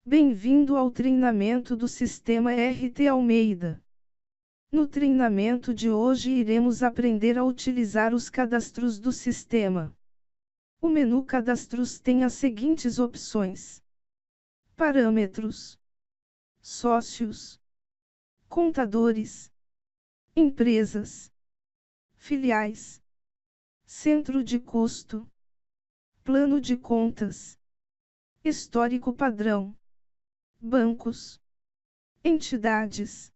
Bem-vindo ao treinamento do Sistema RT Almeida. No treinamento de hoje iremos aprender a utilizar os cadastros do sistema. O menu Cadastros tem as seguintes opções: Parâmetros, Sócios, Contadores, Empresas, Filiais, Centro de Custo, Plano de Contas, Histórico Padrão, Bancos, Entidades,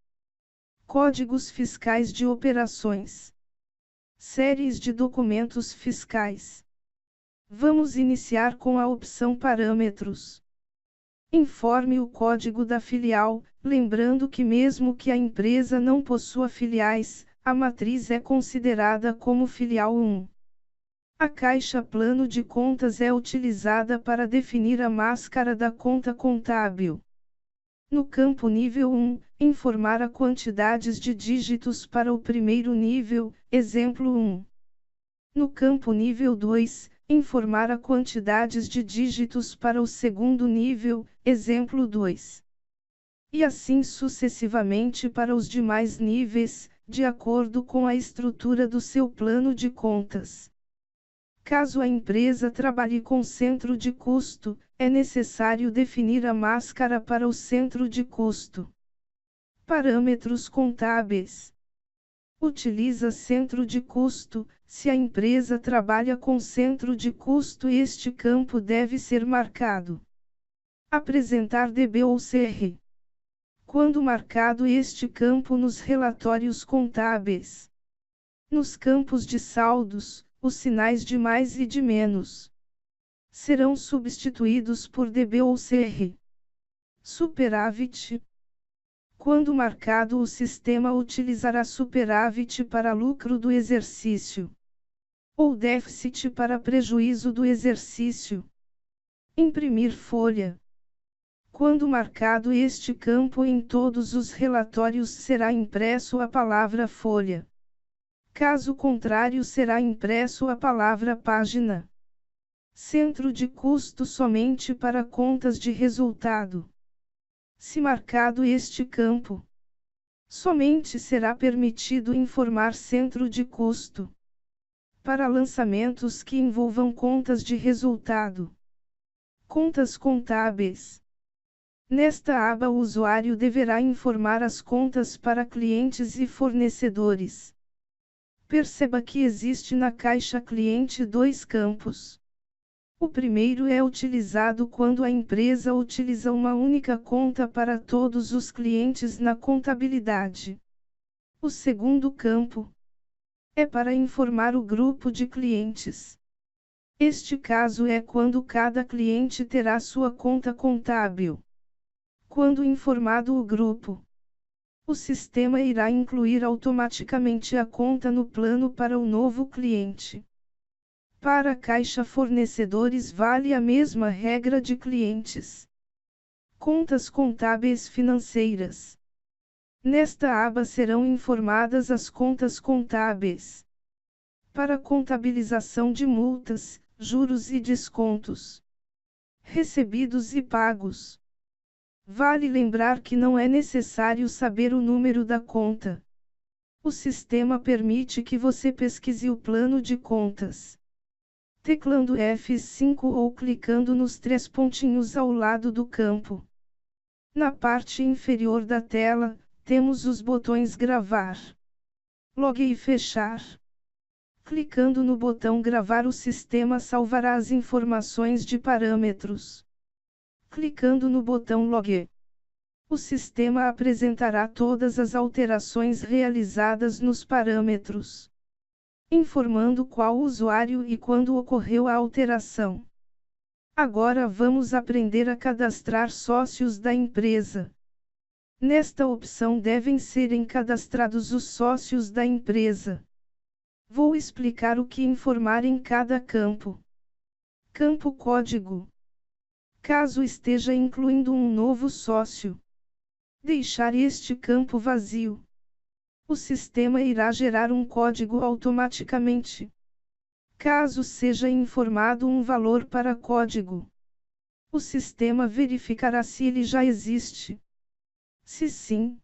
Códigos Fiscais de Operações, Séries de Documentos Fiscais. Vamos iniciar com a opção Parâmetros. Informe o código da filial, lembrando que mesmo que a empresa não possua filiais, a matriz é considerada como filial 1. A caixa Plano de Contas é utilizada para definir a máscara da conta contábil. No campo nível 1, informar a quantidades de dígitos para o primeiro nível, exemplo 1. No campo nível 2, informar a quantidades de dígitos para o segundo nível, exemplo 2. E assim sucessivamente para os demais níveis, de acordo com a estrutura do seu plano de contas. Caso a empresa trabalhe com centro de custo, é necessário definir a máscara para o centro de custo. Parâmetros contábeis. Utiliza centro de custo. Se a empresa trabalha com centro de custo, este campo deve ser marcado. Apresentar DB ou CR. Quando marcado este campo nos relatórios contábeis. Nos campos de saldos, os sinais de mais e de menos serão substituídos por DB ou CR. Superávit. Quando marcado, o sistema utilizará superávit para lucro do exercício, ou déficit para prejuízo do exercício. Imprimir folha. Quando marcado este campo em todos os relatórios será impresso a palavra folha. Caso contrário, será impresso a palavra página. Centro de custo somente para contas de resultado. Se marcado este campo, somente será permitido informar centro de custo. Para lançamentos que envolvam contas de resultado. Contas contábeis. Nesta aba, o usuário deverá informar as contas para clientes e fornecedores. Perceba que existe na caixa cliente dois campos. O primeiro é utilizado quando a empresa utiliza uma única conta para todos os clientes na contabilidade. O segundo campo é para informar o grupo de clientes. Este caso é quando cada cliente terá sua conta contábil. Quando informado o grupo, o sistema irá incluir automaticamente a conta no plano para o novo cliente. Para a caixa fornecedores vale a mesma regra de clientes. Contas contábeis financeiras. Nesta aba serão informadas as contas contábeis. Para contabilização de multas, juros e descontos. Recebidos e pagos. Vale lembrar que não é necessário saber o número da conta. O sistema permite que você pesquise o plano de contas. Teclando F5 ou clicando nos três pontinhos ao lado do campo. Na parte inferior da tela, temos os botões Gravar, Log e Fechar. Clicando no botão Gravar, o sistema salvará as informações de parâmetros. Clicando no botão Log, o sistema apresentará todas as alterações realizadas nos parâmetros, informando qual usuário e quando ocorreu a alteração. Agora vamos aprender a cadastrar sócios da empresa. Nesta opção devem serem cadastrados os sócios da empresa. Vou explicar o que informar em cada campo. Campo Código. Caso esteja incluindo um novo sócio, deixar este campo vazio. O sistema irá gerar um código automaticamente. Caso seja informado um valor para código, O sistema verificará se ele já existe. Se sim,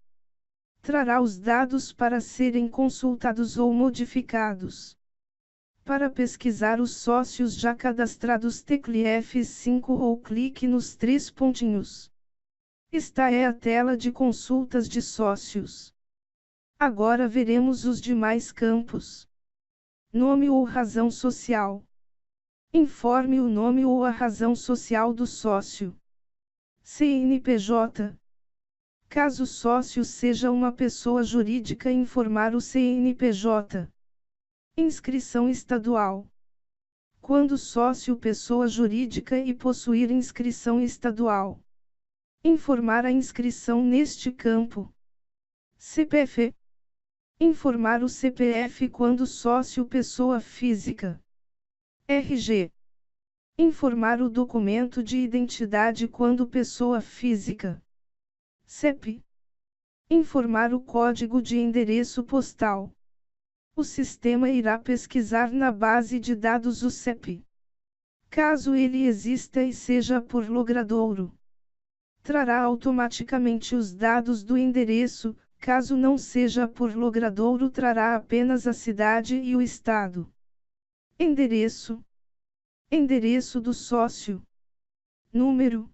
trará os dados para serem consultados ou modificados. Para pesquisar os sócios já cadastrados, tecle F5 ou clique nos 3 pontinhos. Esta é a tela de consultas de sócios. Agora veremos os demais campos. Nome ou razão social. Informe o nome ou a razão social do sócio. CNPJ. Caso o sócio seja uma pessoa jurídica, informar o CNPJ. Inscrição estadual. Quando sócio pessoa jurídica e possuir inscrição estadual. Informar a inscrição neste campo. CPF. Informar o CPF quando sócio pessoa física. RG. Informar o documento de identidade quando pessoa física. CEP. Informar o código de endereço postal. O sistema irá pesquisar na base de dados o CEP. Caso ele exista e seja por logradouro, trará automaticamente os dados do endereço. Caso não seja por logradouro, trará apenas a cidade e o estado. Endereço. Endereço do sócio. Número.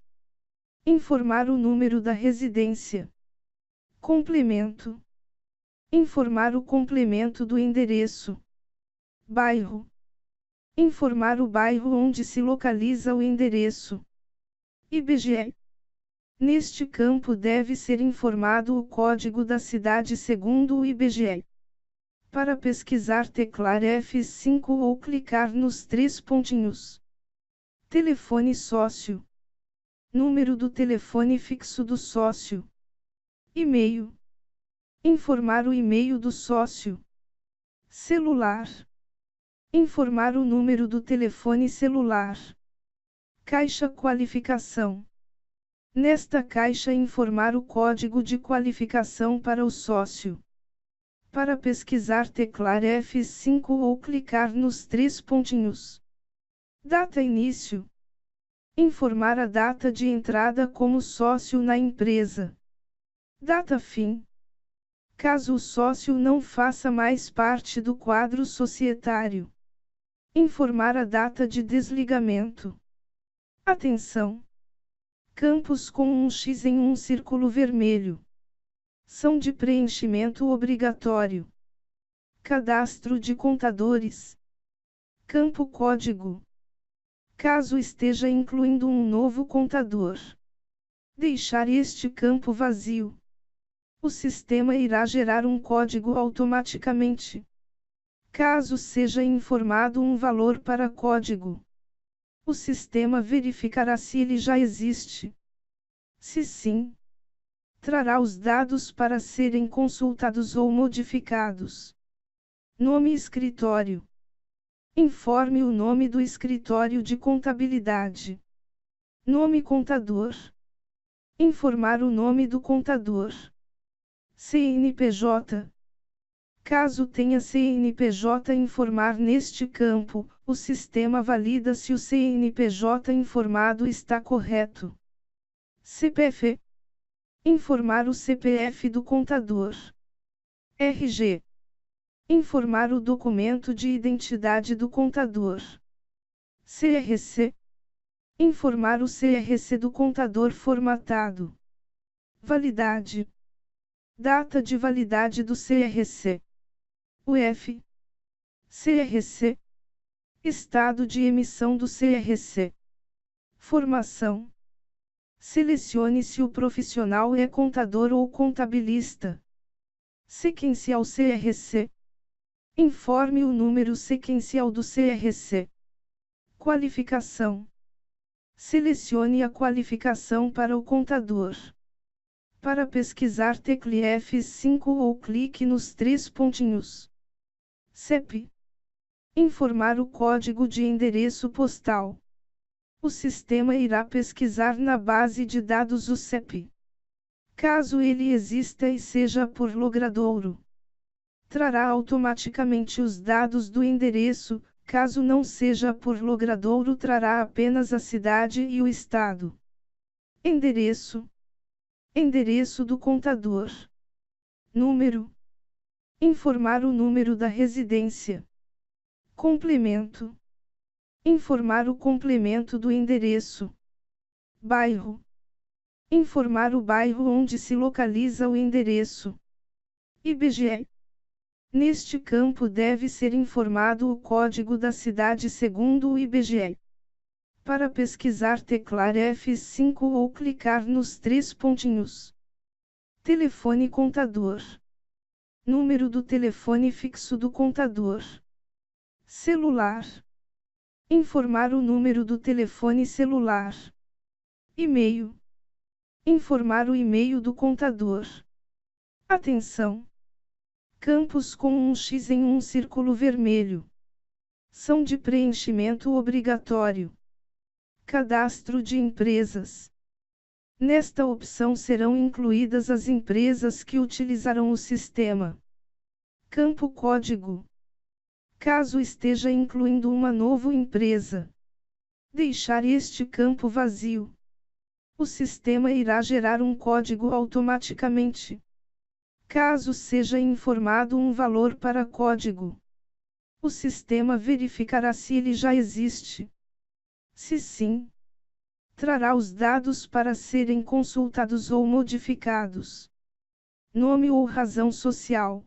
Informar o número da residência. Complemento. Informar o complemento do endereço. Bairro. Informar o bairro onde se localiza o endereço. IBGE. Neste campo deve ser informado o código da cidade segundo o IBGE. Para pesquisar, teclar F5 ou clicar nos 3 pontinhos. Telefone sócio. Número do telefone fixo do sócio. E-mail. Informar o e-mail do sócio. Celular. Informar o número do telefone celular. Caixa qualificação. Nesta caixa, informar o código de qualificação para o sócio. Para pesquisar, teclar F5 ou clicar nos 3 pontinhos. Data início. Informar a data de entrada como sócio na empresa. Data fim. Caso o sócio não faça mais parte do quadro societário. Informar a data de desligamento. Atenção! Campos com um X em um círculo vermelho. São de preenchimento obrigatório. Cadastro de contadores. Campo código. Caso esteja incluindo um novo contador. Deixar este campo vazio. O sistema irá gerar um código automaticamente. Caso seja informado um valor para código, o sistema verificará se ele já existe. Se sim, trará os dados para serem consultados ou modificados. Nome escritório. Informe o nome do escritório de contabilidade. Nome contador. Informar o nome do contador. CNPJ. Caso tenha CNPJ, informar neste campo. O sistema valida se o CNPJ informado está correto. CPF. Informar o CPF do contador. RG. Informar o documento de identidade do contador. CRC. Informar o CRC do contador formatado. Validade. Data de validade do CRC. UF. CRC. Estado de emissão do CRC. Formação. Selecione se o profissional é contador ou contabilista. Sequencial CRC. Informe o número sequencial do CRC. Qualificação. Selecione a qualificação para o contador. Para pesquisar, tecle F5 ou clique nos 3 pontinhos. CEP. Informar o código de endereço postal. O sistema irá pesquisar na base de dados o CEP. Caso ele exista e seja por logradouro, trará automaticamente os dados do endereço. Caso não seja por Logradouro, trará apenas a cidade e o estado. Endereço. Endereço do contador. Número. Informar o número da residência. Complemento. Informar o complemento do endereço. Bairro. Informar o bairro onde se localiza o endereço. IBGE. Neste campo deve ser informado o código da cidade segundo o IBGE. Para pesquisar, teclar F5 ou clicar nos 3 pontinhos. Telefone contador. Número do telefone fixo do contador. Celular. Informar o número do telefone celular. E-mail. Informar o e-mail do contador. Atenção! Campos com um X em um círculo vermelho. São de preenchimento obrigatório. Cadastro de empresas. Nesta opção serão incluídas as empresas que utilizarão o sistema. Campo código. Caso esteja incluindo uma nova empresa, deixar este campo vazio. O sistema irá gerar um código automaticamente. Caso seja informado um valor para código, o sistema verificará se ele já existe. Se sim, trará os dados para serem consultados ou modificados. Nome ou razão social.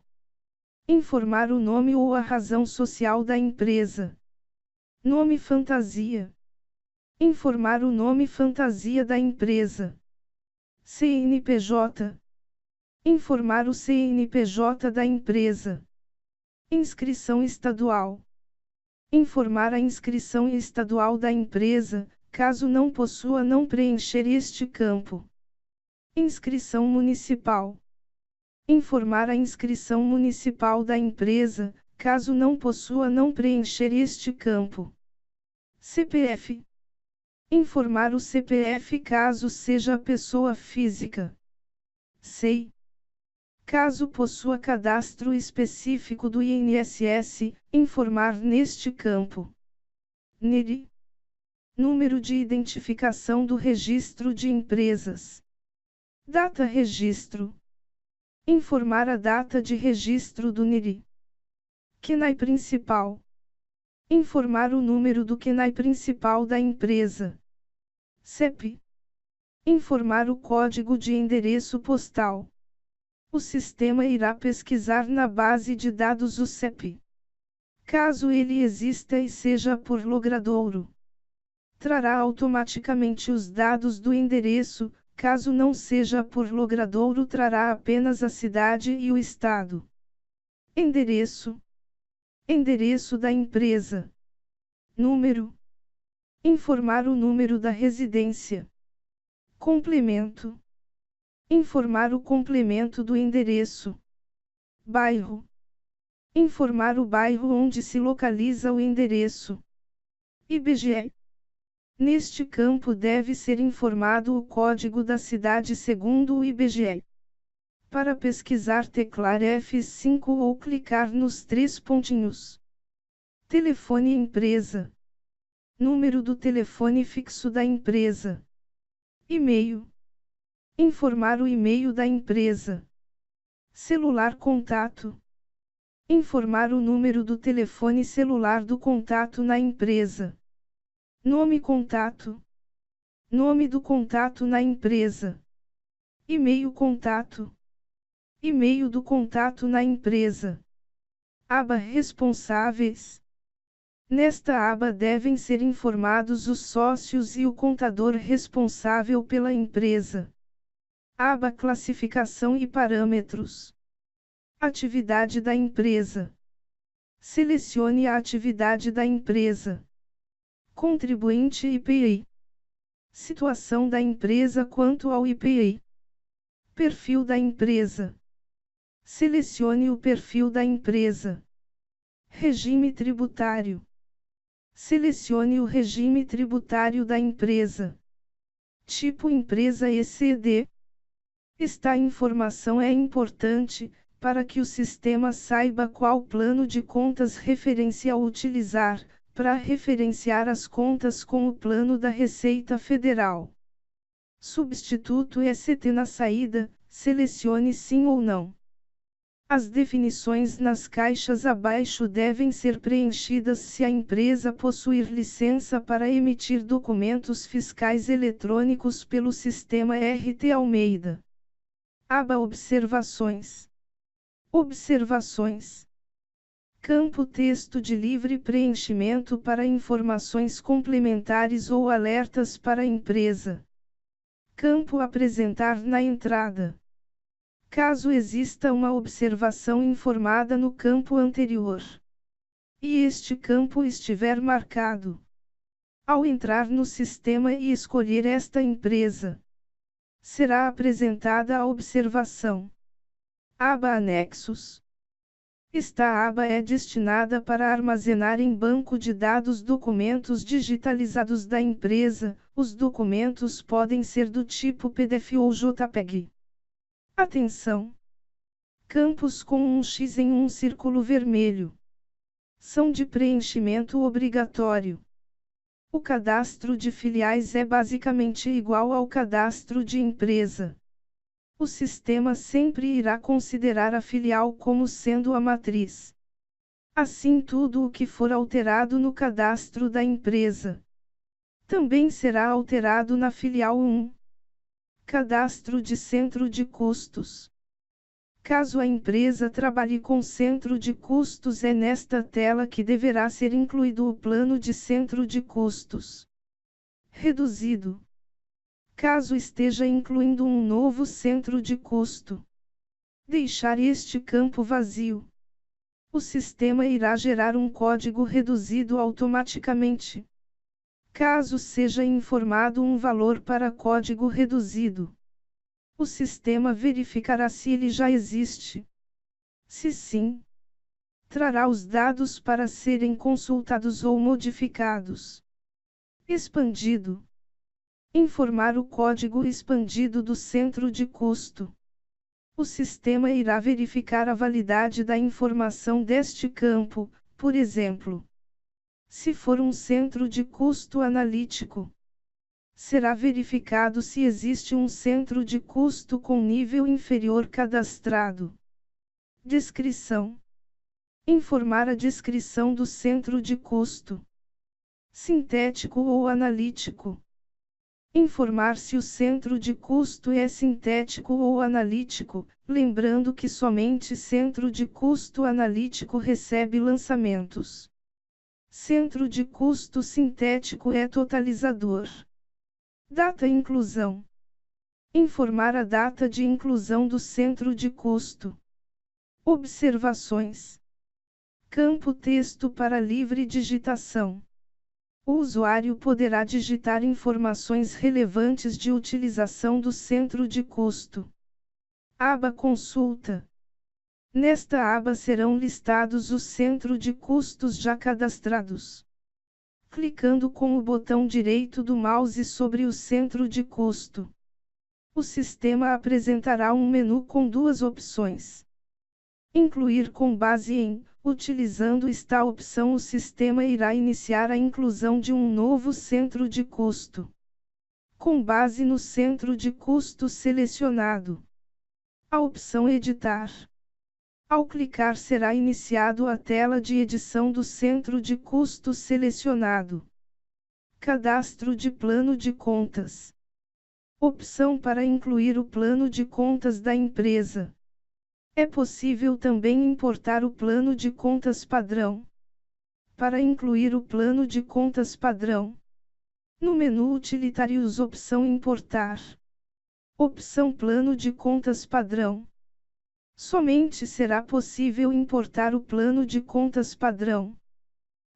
Informar o nome ou a razão social da empresa. Nome fantasia. Informar o nome fantasia da empresa. CNPJ. Informar o CNPJ da empresa. Inscrição estadual. Informar a inscrição estadual da empresa, caso não possua, não preencher este campo. Inscrição municipal. Informar a inscrição municipal da empresa, caso não possua, não preencher este campo. CPF. Informar o CPF caso seja pessoa física. SEI. Caso possua cadastro específico do INSS, informar neste campo. NID. Número de identificação do registro de empresas. Data registro. Informar a data de registro do NID. CNAE principal. Informar o número do CNAE principal da empresa. CEP. Informar o código de endereço postal. O sistema irá pesquisar na base de dados o CEP. Caso ele exista e seja por Logradouro, trará automaticamente os dados do endereço. Caso não seja por Logradouro, trará apenas a cidade e o estado. Endereço. Endereço da empresa. Número. Informar o número da residência. Complemento. Informar o complemento do endereço. Bairro. Informar o bairro onde se localiza o endereço. IBGE. Neste campo deve ser informado o código da cidade segundo o IBGE. Para pesquisar, teclar F5 ou clicar nos 3 pontinhos. Telefone empresa. Número do telefone fixo da empresa. E-mail. Informar o e-mail da empresa. Celular contato. Informar o número do telefone celular do contato na empresa. Nome contato. Nome do contato na empresa. E-mail contato. E-mail do contato na empresa. Aba responsáveis. Nesta aba devem ser informados os sócios e o contador responsável pela empresa. Aba classificação e parâmetros. Atividade da empresa. Selecione a atividade da empresa. Contribuinte IPI. Situação da empresa quanto ao IPI. Perfil da empresa. Selecione o perfil da empresa. Regime tributário. Selecione o regime tributário da empresa. Tipo empresa ECD. Esta informação é importante, para que o sistema saiba qual plano de contas referencial utilizar, para referenciar as contas com o plano da Receita Federal. Substituto ST na saída, selecione sim ou não. As definições nas caixas abaixo devem ser preenchidas se a empresa possuir licença para emitir documentos fiscais eletrônicos pelo sistema RT Almeida. Aba Observações. Observações. Campo texto de livre preenchimento para informações complementares ou alertas para a empresa. Campo Apresentar na entrada. Caso exista uma observação informada no campo anterior, e este campo estiver marcado, ao entrar no sistema e escolher esta empresa, será apresentada a observação. Aba Anexos. Esta aba é destinada para armazenar em banco de dados documentos digitalizados da empresa. Os documentos podem ser do tipo PDF ou JPEG. Atenção! Campos com um X em um círculo vermelho são de preenchimento obrigatório. O cadastro de filiais é basicamente igual ao cadastro de empresa. O sistema sempre irá considerar a filial como sendo a matriz. Assim, tudo o que for alterado no cadastro da empresa também será alterado na filial 1. Cadastro de centro de custos. Caso a empresa trabalhe com centro de custos, é nesta tela que deverá ser incluído o plano de centro de custos reduzido. Caso esteja incluindo um novo centro de custo, deixar este campo vazio. O sistema irá gerar um código reduzido automaticamente. Caso seja informado um valor para código reduzido, o sistema verificará se ele já existe. Se sim, trará os dados para serem consultados ou modificados. Expandido. Informar o código expandido do centro de custo. O sistema irá verificar a validade da informação deste campo, por exemplo, se for um centro de custo analítico, será verificado se existe um centro de custo com nível inferior cadastrado. Descrição. Informar a descrição do centro de custo. Sintético ou analítico. Informar se o centro de custo é sintético ou analítico, lembrando que somente centro de custo analítico recebe lançamentos. Centro de custo sintético é totalizador. Data inclusão. Informar a data de inclusão do centro de custo. Observações. Campo texto para livre digitação. O usuário poderá digitar informações relevantes de utilização do centro de custo. Aba Consulta. Nesta aba serão listados os centros de custos já cadastrados. Clicando com o botão direito do mouse sobre o centro de custo, o sistema apresentará um menu com duas opções. Incluir com base em. Utilizando esta opção, o sistema irá iniciar a inclusão de um novo centro de custo, com base no centro de custo selecionado. A opção Editar. Ao clicar, será iniciado a tela de edição do centro de custo selecionado. Cadastro de plano de contas. Opção para incluir o plano de contas da empresa. É possível também importar o plano de contas padrão. Para incluir o plano de contas padrão, no menu Utilitários, opção Importar. Opção Plano de contas padrão. Somente será possível importar o plano de contas padrão,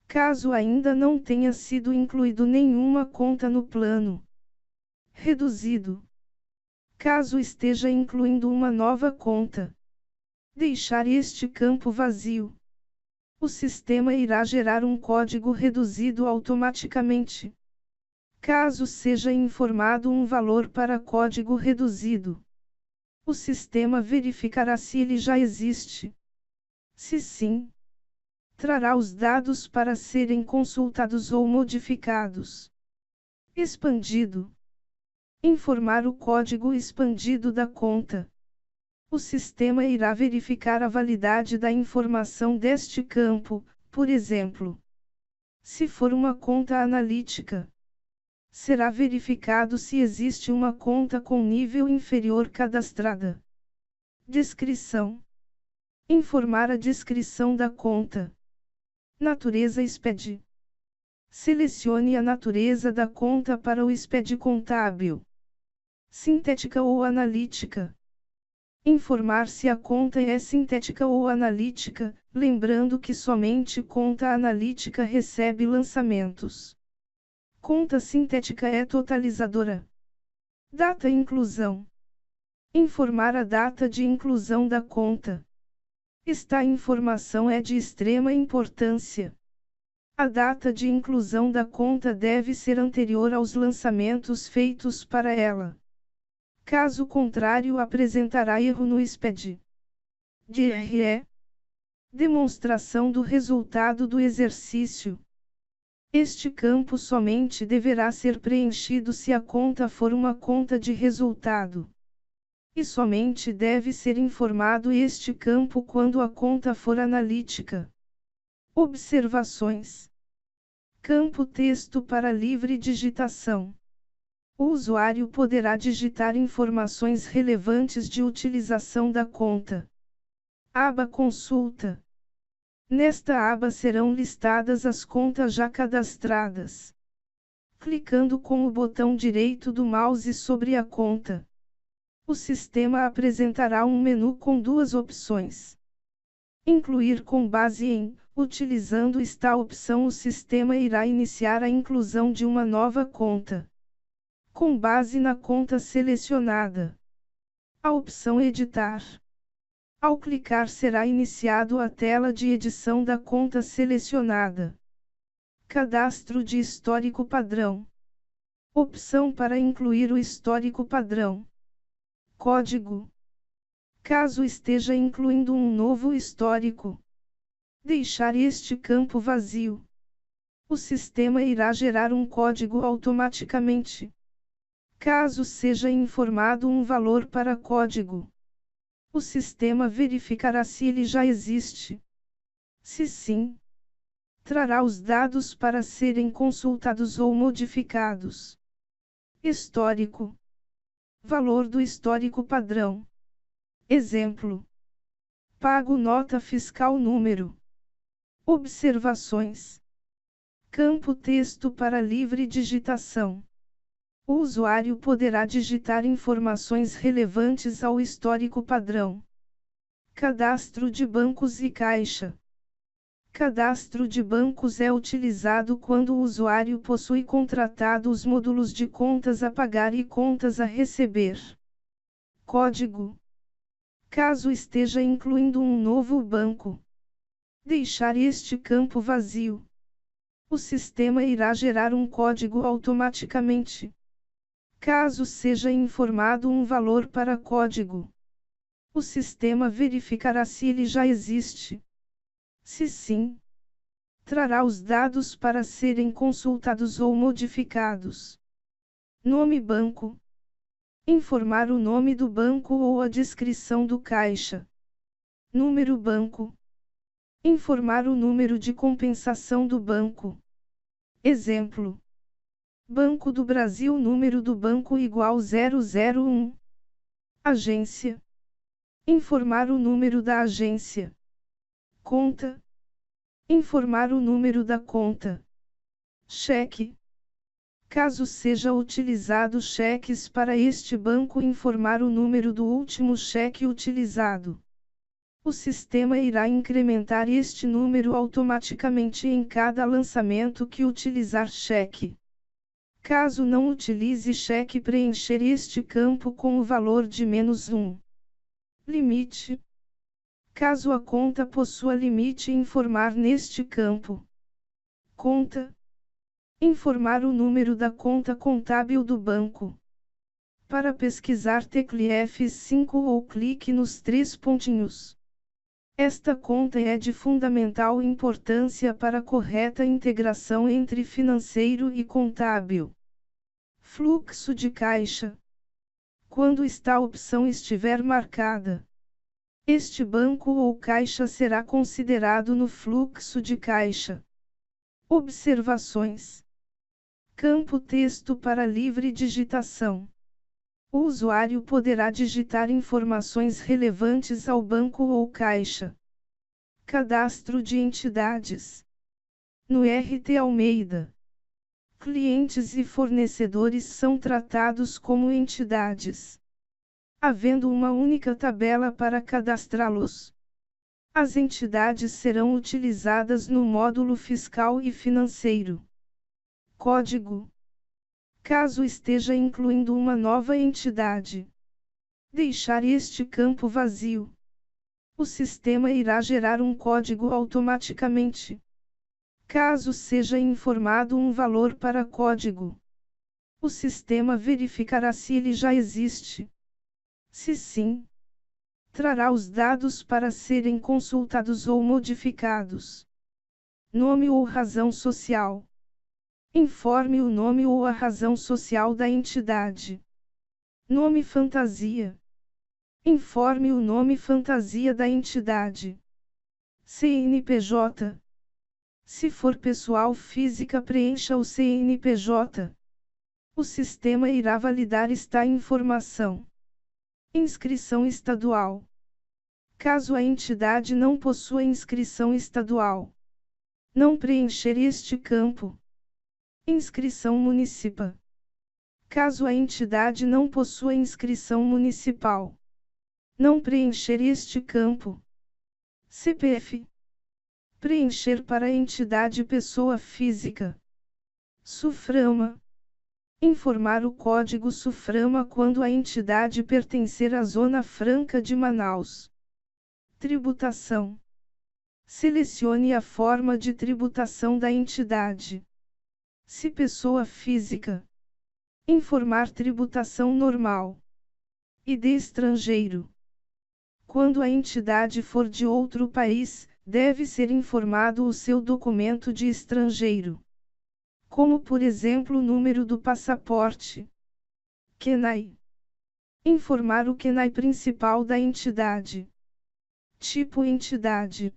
caso ainda não tenha sido incluído nenhuma conta no plano reduzido. Caso esteja incluindo uma nova conta, deixar este campo vazio. O sistema irá gerar um código reduzido automaticamente, caso seja informado um valor para código reduzido. O sistema verificará se ele já existe. Se sim, trará os dados para serem consultados ou modificados. Expandido. Informar o código expandido da conta. O sistema irá verificar a validade da informação deste campo, por exemplo. Se for uma conta analítica, será verificado se existe uma conta com nível inferior cadastrada. Descrição. Informar a descrição da conta. Natureza SPED. Selecione a natureza da conta para o SPED contábil. Sintética ou analítica. Informar se a conta é sintética ou analítica, lembrando que somente conta analítica recebe lançamentos. Conta sintética é totalizadora. Data inclusão. Informar a data de inclusão da conta. Esta informação é de extrema importância. A data de inclusão da conta deve ser anterior aos lançamentos feitos para ela. Caso contrário, apresentará erro no SPED. DRE. Demonstração do resultado do exercício. Este campo somente deverá ser preenchido se a conta for uma conta de resultado. E somente deve ser informado este campo quando a conta for analítica. Observações. Campo texto para livre digitação. O usuário poderá digitar informações relevantes de utilização da conta. Aba Consulta. Nesta aba serão listadas as contas já cadastradas. Clicando com o botão direito do mouse sobre a conta, o sistema apresentará um menu com duas opções. Incluir com base em. Utilizando esta opção, o sistema irá iniciar a inclusão de uma nova conta, com base na conta selecionada. A opção Editar. Ao clicar, será iniciado a tela de edição da conta selecionada. Cadastro de histórico padrão. Opção para incluir o histórico padrão. Código. Caso esteja incluindo um novo histórico, deixar este campo vazio. O sistema irá gerar um código automaticamente. Caso seja informado um valor para código, o sistema verificará se ele já existe. Se sim, trará os dados para serem consultados ou modificados. Histórico. Valor do histórico padrão. Exemplo. Pago nota fiscal número. Observações. Campo texto para livre digitação. O usuário poderá digitar informações relevantes ao histórico padrão. Cadastro de bancos e caixa. Cadastro de bancos é utilizado quando o usuário possui contratado os módulos de contas a pagar e contas a receber. Código. Caso esteja incluindo um novo banco, deixar este campo vazio. O sistema irá gerar um código automaticamente. Caso seja informado um valor para código, o sistema verificará se ele já existe. Se sim, trará os dados para serem consultados ou modificados. Nome banco. Informar o nome do banco ou a descrição do caixa. Número banco. Informar o número de compensação do banco. Exemplo. Banco do Brasil, número do banco igual 001. Agência. Informar o número da agência. Conta. Informar o número da conta. Cheque. Caso seja utilizado cheques para este banco, informar o número do último cheque utilizado. O sistema irá incrementar este número automaticamente em cada lançamento que utilizar cheque. Caso não utilize cheque, preencher este campo com o valor de -1. Limite. Caso a conta possua limite, informar neste campo. Conta. Informar o número da conta contábil do banco. Para pesquisar, tecle F5 ou clique nos três pontinhos. Esta conta é de fundamental importância para a correta integração entre financeiro e contábil. Fluxo de caixa. Quando esta opção estiver marcada, este banco ou caixa será considerado no fluxo de caixa. Observações. Campo texto para livre digitação. O usuário poderá digitar informações relevantes ao banco ou caixa. Cadastro de entidades. No RT Almeida, clientes e fornecedores são tratados como entidades, havendo uma única tabela para cadastrá-los. As entidades serão utilizadas no módulo fiscal e financeiro. Código. Caso esteja incluindo uma nova entidade, deixar este campo vazio, o sistema irá gerar um código automaticamente. Caso seja informado um valor para código, o sistema verificará se ele já existe. Se sim, trará os dados para serem consultados ou modificados. Nome ou razão social. Informe o nome ou a razão social da entidade. Nome fantasia. Informe o nome fantasia da entidade. CNPJ. Se for pessoal física, preencha o CNPJ. O sistema irá validar esta informação. Inscrição estadual. Caso a entidade não possua inscrição estadual, não preencher este campo. Inscrição municipal. Caso a entidade não possua inscrição municipal, não preencher este campo. CPF. Preencher para a entidade pessoa física. SUFRAMA. Informar o código SUFRAMA quando a entidade pertencer à Zona Franca de Manaus. Tributação. Selecione a forma de tributação da entidade. Se pessoa física, informar tributação normal. ID estrangeiro. Quando a entidade for de outro país, deve ser informado o seu documento de estrangeiro, como por exemplo o número do passaporte. CNAE. Informar o CNAE principal da entidade. Tipo entidade.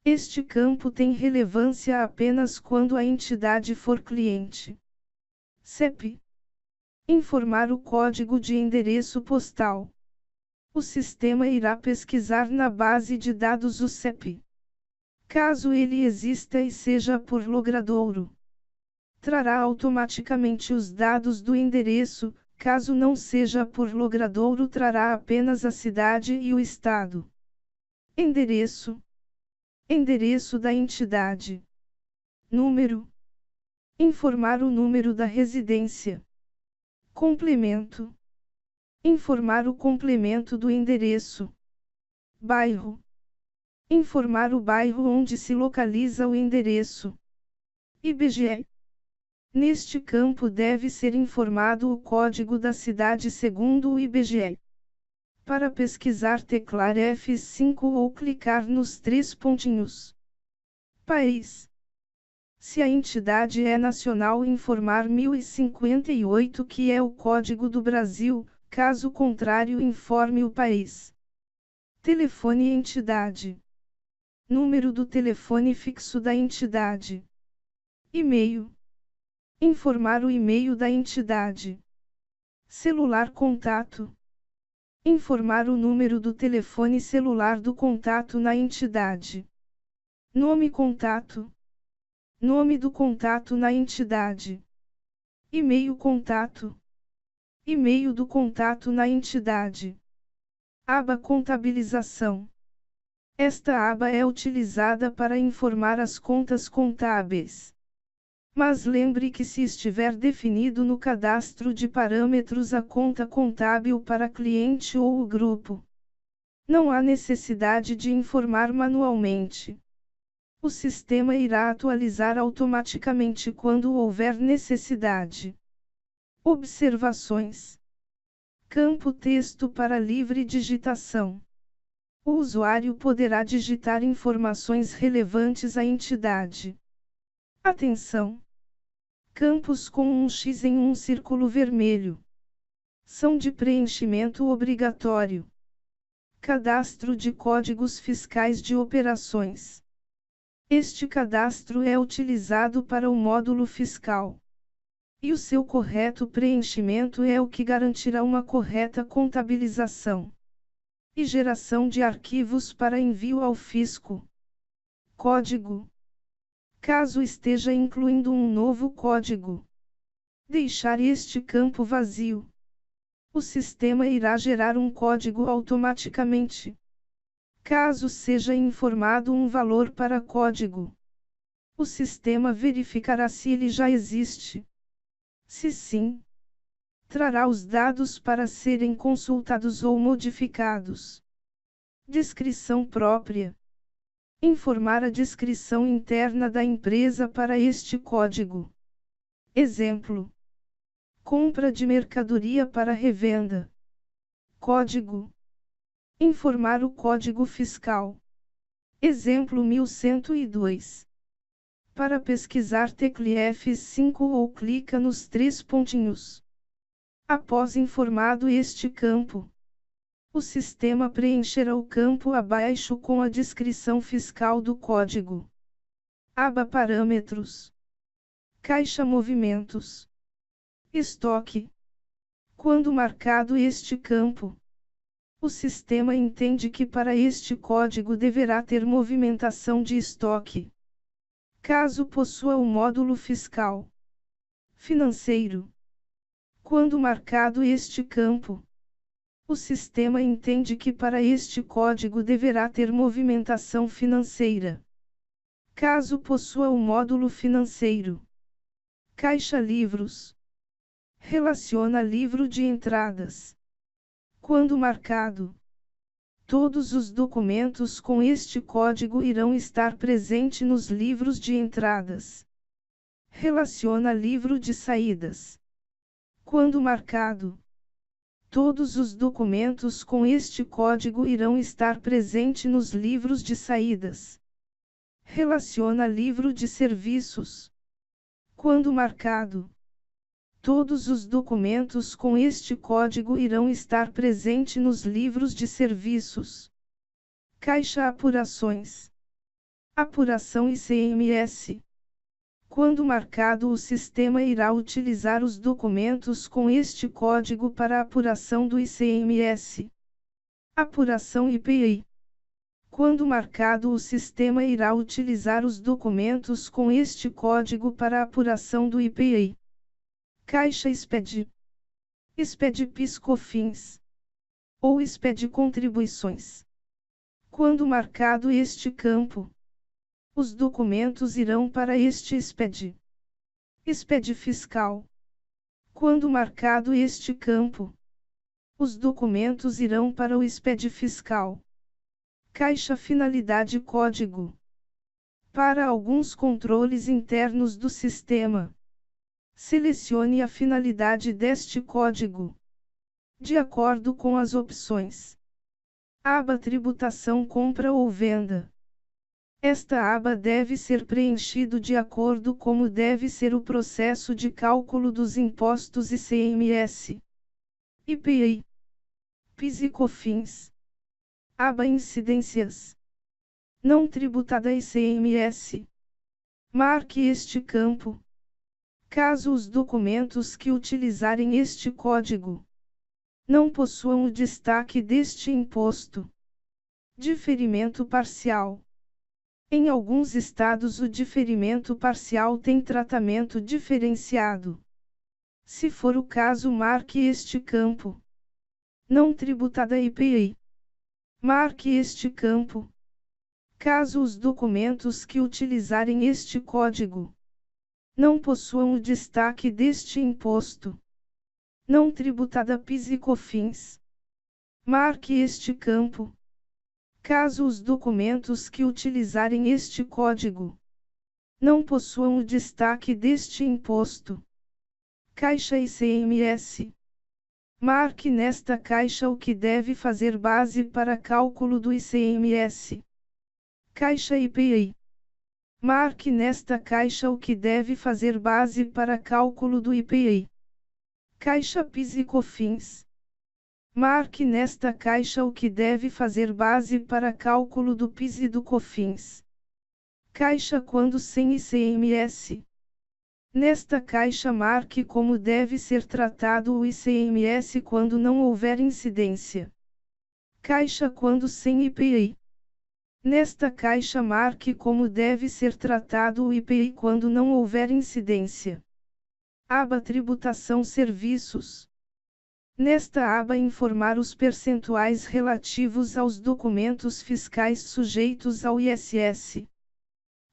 Este campo tem relevância apenas quando a entidade for cliente. CEP. Informar o código de endereço postal. O sistema irá pesquisar na base de dados o CEP. Caso ele exista e seja por logradouro, trará automaticamente os dados do endereço. Caso não seja por logradouro, trará apenas a cidade e o estado. Endereço. Endereço da entidade. Número. Informar o número da residência. Complemento. Informar o complemento do endereço. Bairro. Informar o bairro onde se localiza o endereço. IBGE. Neste campo deve ser informado o código da cidade segundo o IBGE. Para pesquisar, teclar F5 ou clicar nos três pontinhos. País. Se a entidade é nacional, informar 1058, que é o código do Brasil, caso contrário, informe o país. Telefone entidade. Número do telefone fixo da entidade. E-mail. Informar o e-mail da entidade. Celular contato. Informar o número do telefone celular do contato na entidade. Nome contato. Nome do contato na entidade. E-mail contato. E-mail do contato na entidade. Aba Contabilização. Esta aba é utilizada para informar as contas contábeis. Mas lembre que, se estiver definido no cadastro de parâmetros a conta contábil para cliente ou o grupo, não há necessidade de informar manualmente. O sistema irá atualizar automaticamente quando houver necessidade. Observações. Campo texto para livre digitação. O usuário poderá digitar informações relevantes à entidade. Atenção! Campos com um X em um círculo vermelho são de preenchimento obrigatório. Cadastro de códigos fiscais de operações. Este cadastro é utilizado para o módulo fiscal. E o seu correto preenchimento é o que garantirá uma correta contabilização e geração de arquivos para envio ao fisco. Código. Caso esteja incluindo um novo código, deixar este campo vazio, o sistema irá gerar um código automaticamente. Caso seja informado um valor para código, o sistema verificará se ele já existe. Se sim, trará os dados para serem consultados ou modificados. Descrição própria. Informar a descrição interna da empresa para este código. Exemplo: compra de mercadoria para revenda. Código. Informar o código fiscal. Exemplo 1102. Para pesquisar, tecle F5 ou clica nos 3 pontinhos. Após informado este campo, o sistema preencherá o campo abaixo com a descrição fiscal do código. Aba Parâmetros. Caixa Movimentos. Estoque. Quando marcado este campo, o sistema entende que para este código deverá ter movimentação de estoque. Caso possua o módulo fiscal. Financeiro. Quando marcado este campo, o sistema entende que para este código deverá ter movimentação financeira. Caso possua o módulo financeiro. Caixa Livros. Relaciona livro de entradas. Quando marcado, todos os documentos com este código irão estar presentes nos livros de entradas. Relaciona livro de saídas. Quando marcado, todos os documentos com este código irão estar presentes nos livros de saídas. Relaciona livro de serviços. Quando marcado, todos os documentos com este código irão estar presentes nos livros de serviços. Caixa Apurações. Apuração ICMS. Quando marcado, o sistema irá utilizar os documentos com este código para a apuração do ICMS. Apuração IPI. Quando marcado, o sistema irá utilizar os documentos com este código para a apuração do IPI. Caixa SPED. SPED PIS/COFINS. Ou SPED Contribuições. Quando marcado este campo, os documentos irão para este SPED. SPED Fiscal. Quando marcado este campo, os documentos irão para o SPED Fiscal. Caixa Finalidade Código. Para alguns controles internos do sistema, selecione a finalidade deste código, de acordo com as opções. Aba Tributação, Compra ou Venda. Esta aba deve ser preenchido de acordo com como deve ser o processo de cálculo dos impostos ICMS, IPI, PIS e COFINS. Aba Incidências. Não tributada ICMS. Marque este campo, caso os documentos que utilizarem este código não possuam o destaque deste imposto. Diferimento parcial. Em alguns estados, o diferimento parcial tem tratamento diferenciado. Se for o caso, marque este campo. Não tributada IPI. Marque este campo, caso os documentos que utilizarem este código não possuam o destaque deste imposto. Não tributada PIS e COFINS. Marque este campo, caso os documentos que utilizarem este código não possuam o destaque deste imposto. Caixa ICMS. Marque nesta caixa o que deve fazer base para cálculo do ICMS. Caixa IPI. Marque nesta caixa o que deve fazer base para cálculo do IPI. Caixa PIS e COFINS. Marque nesta caixa o que deve fazer base para cálculo do PIS e do COFINS. Caixa quando sem ICMS. Nesta caixa marque como deve ser tratado o ICMS quando não houver incidência. Caixa quando sem IPI. Nesta caixa marque como deve ser tratado o IPI quando não houver incidência. Aba Tributação Serviços. Nesta aba informar os percentuais relativos aos documentos fiscais sujeitos ao ISS.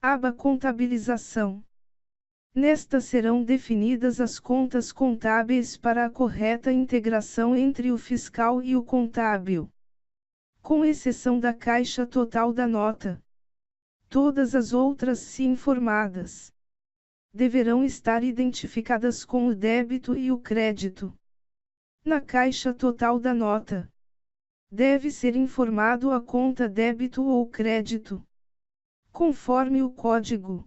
Aba Contabilização. Nesta serão definidas as contas contábeis para a correta integração entre o fiscal e o contábil. Com exceção da caixa total da nota. Todas as outras, se informadas, deverão estar identificadas com o débito e o crédito. Na caixa total da nota, deve ser informado a conta débito ou crédito, conforme o código.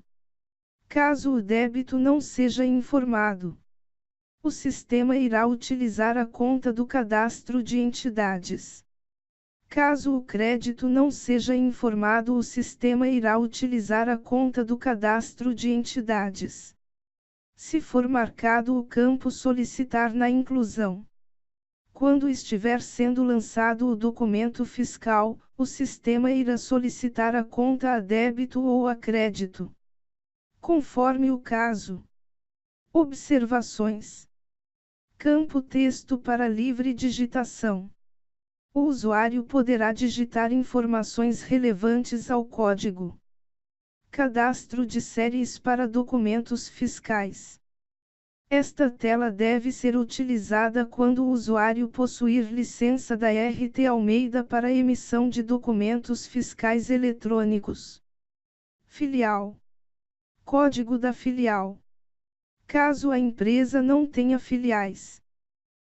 Caso o débito não seja informado, o sistema irá utilizar a conta do cadastro de entidades. Caso o crédito não seja informado, o sistema irá utilizar a conta do cadastro de entidades. Se for marcado o campo solicitar na inclusão. Quando estiver sendo lançado o documento fiscal, o sistema irá solicitar a conta a débito ou a crédito, conforme o caso. Observações. Campo texto para livre digitação. O usuário poderá digitar informações relevantes ao código. Cadastro de séries para documentos fiscais. Esta tela deve ser utilizada quando o usuário possuir licença da RT Almeida para emissão de documentos fiscais eletrônicos. Filial. Código da filial. Caso a empresa não tenha filiais.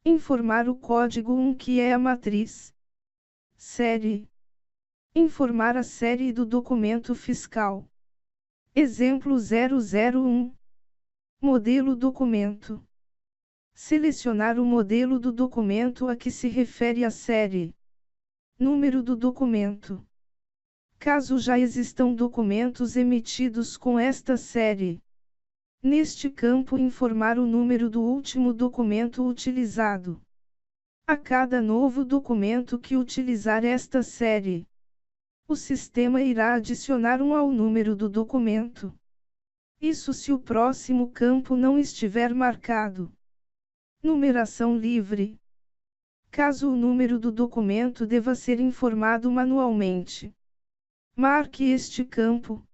Informar o código 1 que é a matriz. Série. Informar a série do documento fiscal. Exemplo 001. Modelo documento. Selecionar o modelo do documento a que se refere a série. Número do documento. Caso já existam documentos emitidos com esta série. Neste campo informar o número do último documento utilizado. A cada novo documento que utilizar esta série, o sistema irá adicionar um ao número do documento. Isso se o próximo campo não estiver marcado. Numeração livre. Caso o número do documento deva ser informado manualmente, marque este campo.